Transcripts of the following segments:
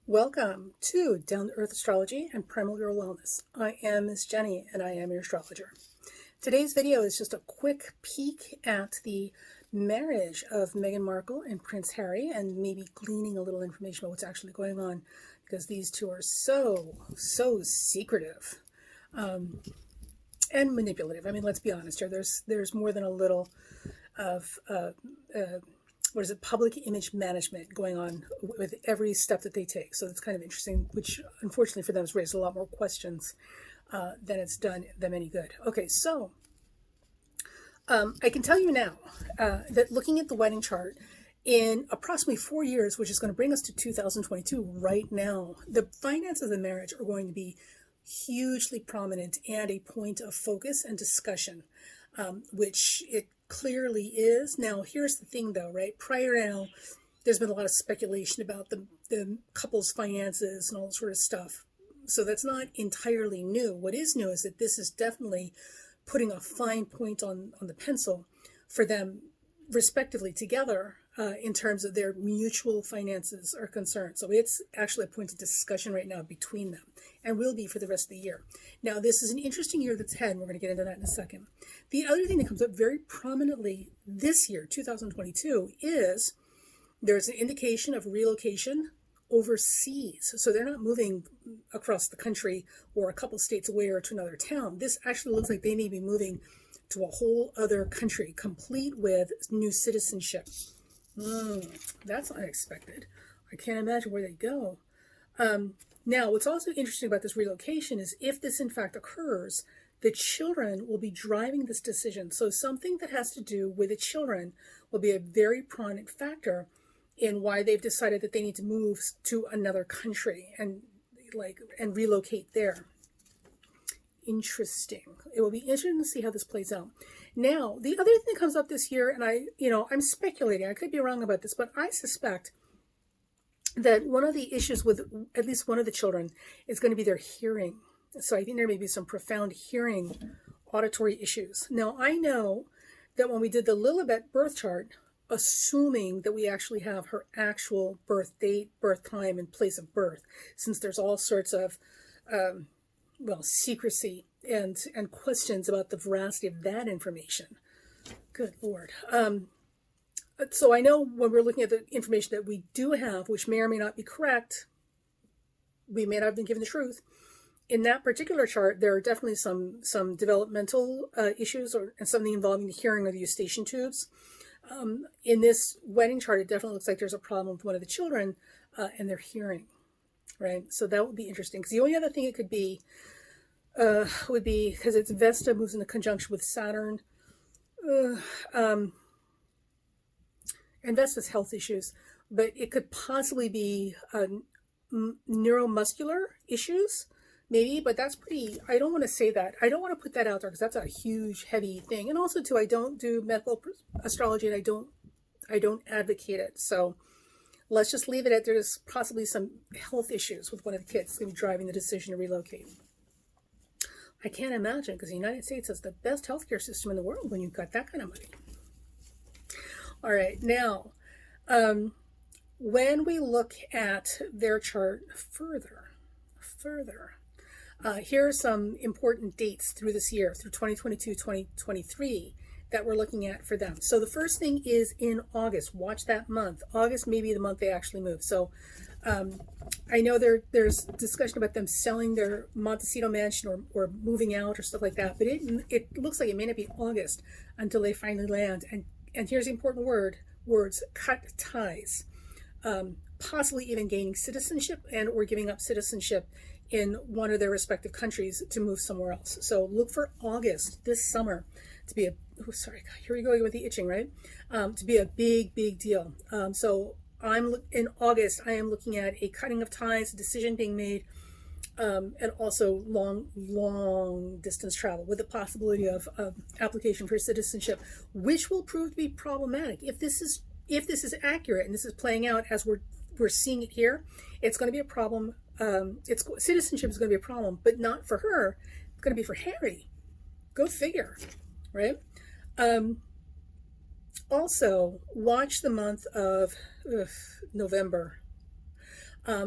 Welcome to Down to Earth Astrology and Primal Girl Wellness. I am Miss Jenny and I am your astrologer. Today's video is just a quick peek at the marriage of Meghan Markle and Prince Harry and maybe gleaning a little information about what's actually going on because these two are so secretive and manipulative. I mean, let's be honest here. There's more than a little of public image management going on with every step that they take. So it's kind of interesting, which unfortunately for them has raised a lot more questions than it's done them any good. Okay, so I can tell you now that looking at the wedding chart in approximately 4 years, which is going to bring us to 2022 right now, the finances of the marriage are going to be hugely prominent and a point of focus and discussion, which it clearly is. Now, here's the thing though, right? Prior now, there's been a lot of speculation about the couple's finances and all that sort of stuff. So that's not entirely new. What is new is that this is definitely putting a fine point on the pencil for them respectively together in terms of their mutual finances are concerned. So it's actually a point of discussion right now between them and will be for the rest of the year. Now, this is an interesting year that's ahead, and we're going to get into that in a second. The other thing that comes up very prominently this year, 2022, is there's an indication of relocation overseas. So they're not moving across the country or a couple states away or to another town. This actually looks like they may be moving to a whole other country, complete with new citizenship. That's unexpected. I can't imagine where they go. Now, what's also interesting about this relocation is if this in fact occurs, the children will be driving this decision. So something that has to do with the children will be a very prominent factor in why they've decided that they need to move to another country and relocate there. Interesting. It will be interesting to see how this plays out. Now, the other thing that comes up this year, and I'm speculating, I could be wrong about this, but I suspect that one of the issues with at least one of the children is going to be their hearing. So I think there may be some profound hearing auditory issues. Now, I know that when we did the Lilibet birth chart, assuming that we actually have her actual birth date, birth time, and place of birth, since there's all sorts of secrecy and questions about the veracity of that information. Good Lord. So I know when we're looking at the information that we do have, which may or may not be correct, we may not have been given the truth. In that particular chart, there are definitely some developmental issues and something involving the hearing or the eustachian tubes. In this wedding chart, it definitely looks like there's a problem with one of the children and their hearing, right? So that would be interesting. Because the only other thing it could be would be, because it's Vesta moves into conjunction with Saturn, and Vesta's health issues, but it could possibly be neuromuscular issues, maybe, but that's pretty, I don't want to say that. I don't want to put that out there because that's a huge, heavy thing. And also, too, I don't do medical astrology and I don't advocate it. So let's just leave it at there's possibly some health issues with one of the kids that's going to be driving the decision to relocate. I can't imagine, because the United States has the best healthcare system in the world when you've got that kind of money. All right, now, when we look at their chart further, here are some important dates through this year, through 2022, 2023, that we're looking at for them. So the first thing is in August. Watch that month. August may be the month they actually move. So I know there's discussion about them selling their Montecito mansion or moving out or stuff like that, but it looks like it may not be August until they finally land. And here's the important words, cut ties, possibly even gaining citizenship and or giving up citizenship in one of their respective countries to move somewhere else. So look for August this summer to be here we go with the itching, right? To be a big deal. So in August, I am looking at a cutting of ties, a decision being made, and also long distance travel with the possibility of application for citizenship, which will prove to be problematic. If this is accurate and this is playing out as we're seeing it here, it's going to be a problem. Citizenship is going to be a problem, but not for her. It's going to be for Harry. Go figure, right? Also, watch the month of November.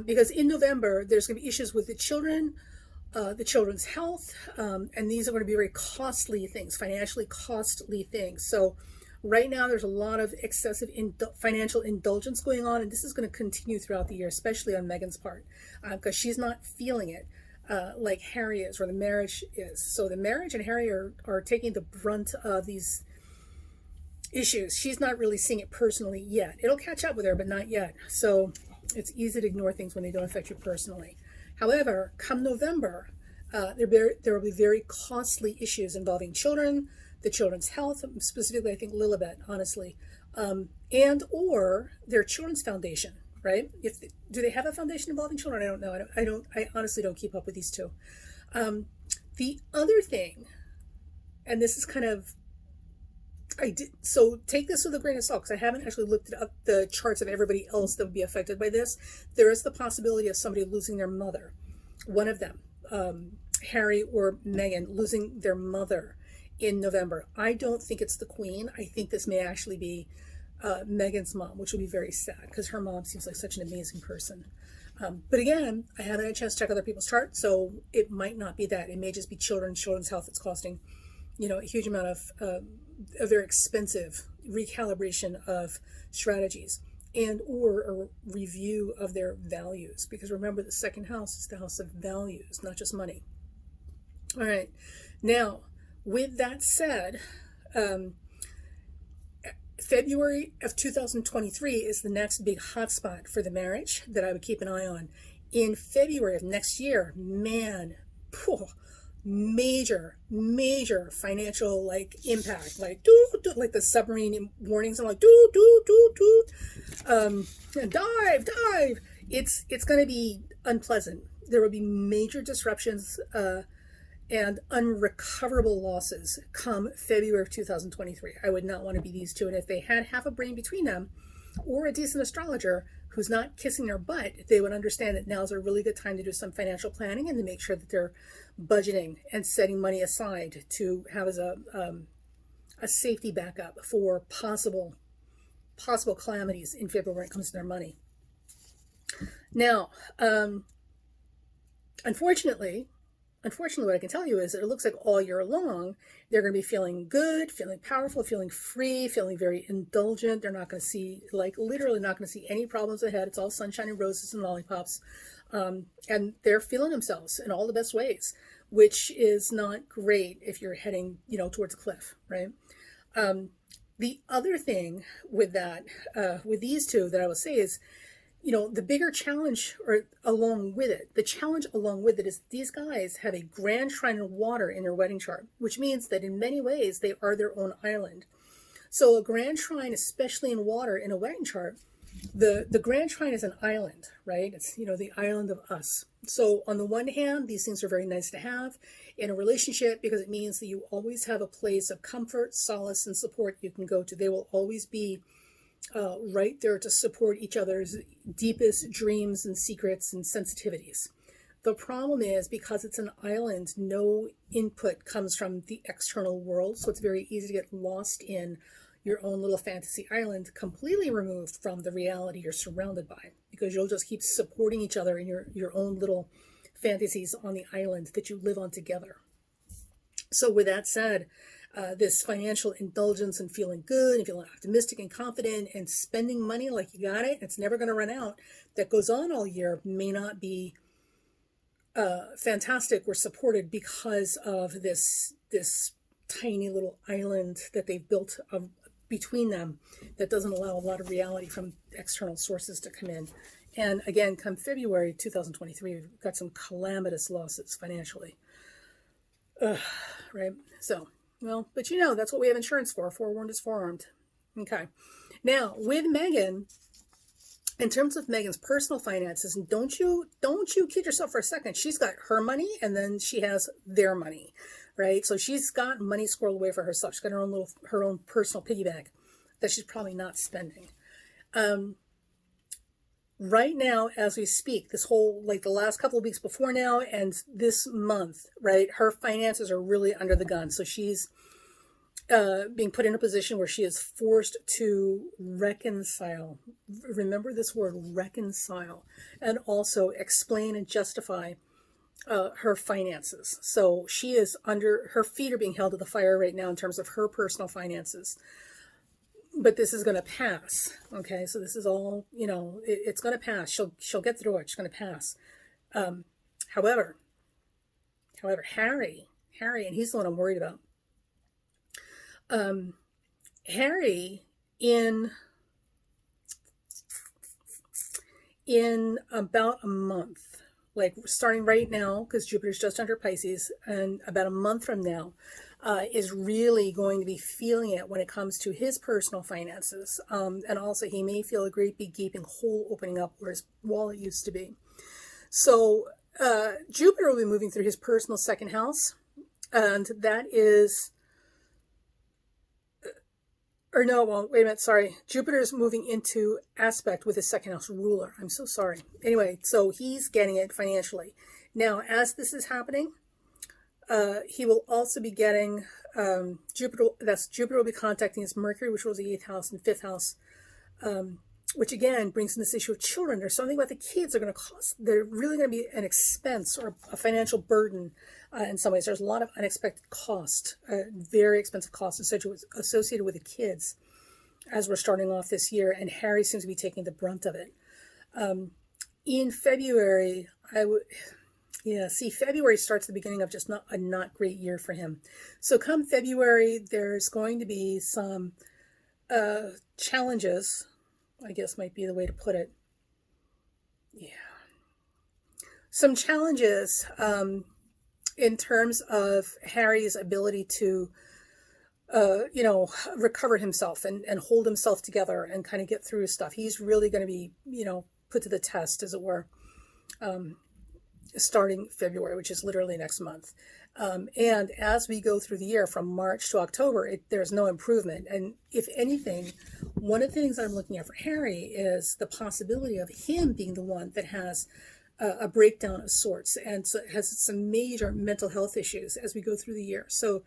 Because in November, there's going to be issues with the children's health, and these are going to be very costly things, financially costly things. So right now, there's a lot of excessive financial indulgence going on, and this is going to continue throughout the year, especially on Meghan's part, because she's not feeling it like Harry is, or the marriage is. So the marriage and Harry are taking the brunt of these issues. She's not really seeing it personally yet. It'll catch up with her, but not yet. So it's easy to ignore things when they don't affect you personally. However, come November, there will be very costly issues involving children, the children's health, specifically I think Lilibet, honestly, and or their children's foundation, right? Do they have a foundation involving children? I don't know. I honestly don't keep up with these two. The other thing, and this is kind of, so take this with a grain of salt, because I haven't actually looked up the charts of everybody else that would be affected by this. There is the possibility of somebody losing their mother, one of them, Harry or Meghan, losing their mother in November. I don't think it's the Queen. I think this may actually be Meghan's mom, which would be very sad, because her mom seems like such an amazing person. But again, I haven't had a chance to check other people's charts, so it might not be that. It may just be children's health that's costing, a huge amount of a very expensive recalibration of strategies, and or a review of their values, because remember, the second house is the house of values, not just money. All right, now with that said, February of 2023 is the next big hotspot for the marriage that I would keep an eye on. In February of next year, man, major financial impact, like like the submarine warnings. I'm like and dive. It's going to be unpleasant. There will be major disruptions and unrecoverable losses come February of 2023. I would not want to be these two. And if they had half a brain between them, or a decent astrologer who's not kissing their butt, they would understand that now's a really good time to do some financial planning and to make sure that they're budgeting and setting money aside to have as a safety backup for possible calamities in February when it comes to their money. Now, unfortunately, what I can tell you is that it looks like all year long, they're going to be feeling good, feeling powerful, feeling free, feeling very indulgent. They're not going to see, literally not going to see any problems ahead. It's all sunshine and roses and lollipops. And they're feeling themselves in all the best ways, which is not great if you're heading, towards a cliff, right? The other thing with that, with these two that I would say is, the bigger challenge along with it is these guys have a grand shrine of water in their wedding chart, which means that in many ways they are their own island. So a grand shrine, especially in water in a wedding chart, the grand shrine is an island, right? It's, the island of us. So on the one hand, these things are very nice to have in a relationship, because it means that you always have a place of comfort, solace, and support you can go to. They will always be right there to support each other's deepest dreams and secrets and sensitivities. The problem is, because it's an island, no input comes from the external world, so it's very easy to get lost in your own little fantasy island, completely removed from the reality you're surrounded by, because you'll just keep supporting each other in your own little fantasies on the island that you live on together. So with that said, this financial indulgence and feeling good and feeling optimistic and confident and spending money like you got it, it's never going to run out, that goes on all year, may not be fantastic or supported because of this tiny little island that they've built between them that doesn't allow a lot of reality from external sources to come in. And again, come February 2023, we've got some calamitous losses financially. Right? So, well, but that's what we have insurance for. Forewarned is forearmed. Okay. Now, with Meghan, in terms of Meghan's personal finances, and don't you kid yourself for a second. She's got her money, and then she has their money, right? So she's got money squirreled away for herself. She's got her own personal piggy bank that she's probably not spending. Right now, as we speak, this whole, the last couple of weeks before now and this month, right, her finances are really under the gun. So she's being put in a position where she is forced to reconcile. Remember this word, reconcile, and also explain and justify her finances. So she is her feet are being held to the fire right now in terms of her personal finances. But this is going to pass. Okay, so this is all, it's going to pass. She'll get through it. She's going to pass. However, Harry, and he's the one I'm worried about. Harry, in about a month, like starting right now, because Jupiter's just under Pisces, and about a month from now, is really going to be feeling it when it comes to his personal finances. And also he may feel a great big gaping hole opening up where his wallet used to be. So Jupiter will be moving through his personal second house, and that is... Or no, well, wait a minute, sorry. Jupiter is moving into aspect with his second house ruler. I'm so sorry. Anyway, so he's getting it financially. Now, as this is happening, he will also be getting Jupiter will be contacting his Mercury, which was the 8th house and 5th house, which again brings in this issue of children. There's something about the kids are going to cost. They're really going to be an expense or a financial burden in some ways. There's a lot of unexpected cost, very expensive costs associated with the kids as we're starting off this year, and Harry seems to be taking the brunt of it. In February, February starts the beginning of just not great year for him. So come February, there's going to be some challenges, I guess might be the way to put it. Yeah. Some challenges in terms of Harry's ability to, recover himself and hold himself together and kind of get through stuff. He's really going to be, put to the test, as it were, starting February, which is literally next month. And as we go through the year from March to October, there's no improvement. And if anything, one of the things I'm looking at for Harry is the possibility of him being the one that has a breakdown of sorts and so has some major mental health issues as we go through the year. So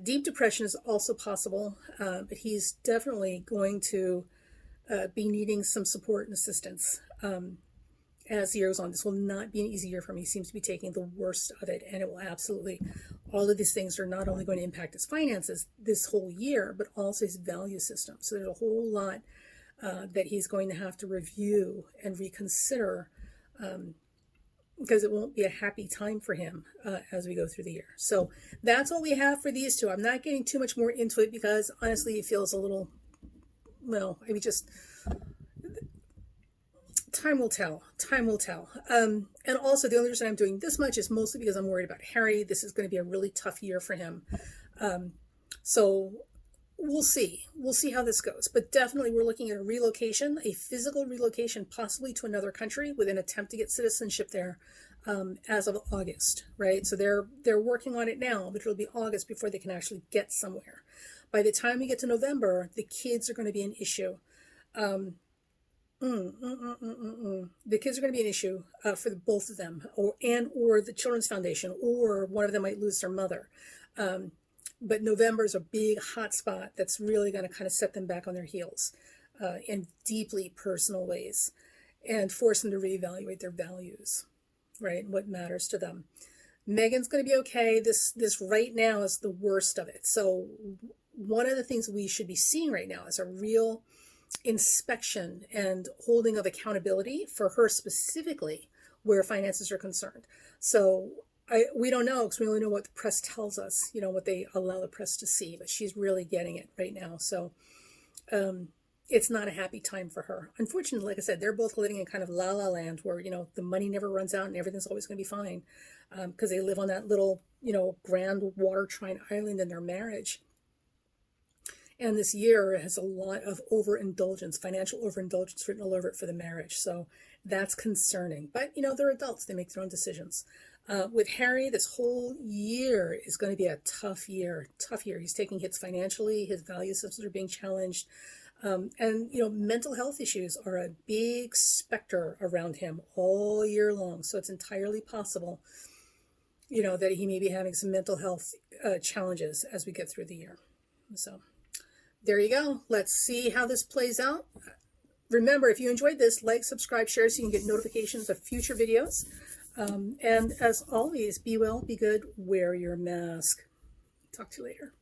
deep depression is also possible, but he's definitely going to be needing some support and assistance as the year goes on. This will not be an easy year for him. He seems to be taking the worst of it, and it will absolutely, all of these things are not only going to impact his finances this whole year, but also his value system. So there's a whole lot that he's going to have to review and reconsider, because it won't be a happy time for him as we go through the year. So that's all we have for these two. I'm not getting too much more into it because honestly it feels a little, just time will tell. And also the only reason I'm doing this much is mostly because I'm worried about Harry. This is going to be a really tough year for him. So we'll see how this goes, but definitely we're looking at a relocation, a physical relocation, possibly to another country with an attempt to get citizenship there as of August, right? So they're working on it now, but it'll be August before they can actually get somewhere. By the time we get to November, the kids are going to be an issue. The kids are going to be an issue for both of them, or the Children's Foundation, or one of them might lose their mother. But November is a big hot spot that's really going to kind of set them back on their heels in deeply personal ways and force them to reevaluate their values, right? And what matters to them. Meghan's going to be okay. This right now is the worst of it. So one of the things we should be seeing right now is a real inspection and holding of accountability for her specifically where finances are concerned. So we don't know, because we only know what the press tells us, what they allow the press to see, but she's really getting it right now. So it's not a happy time for her. Unfortunately, like I said, they're both living in kind of la-la land where, the money never runs out and everything's always going to be fine, because they live on that little, grand water trine island in their marriage. And this year has a lot of overindulgence, financial overindulgence written all over it for the marriage. So that's concerning. But, they're adults. They make their own decisions. With Harry, this whole year is going to be a tough year. He's taking hits financially. His value systems are being challenged. And mental health issues are a big specter around him all year long. So it's entirely possible, that he may be having some mental health challenges as we get through the year. So there you go. Let's see how this plays out. Remember, if you enjoyed this, like, subscribe, share so you can get notifications of future videos. And as always, be well, be good, wear your mask. Talk to you later.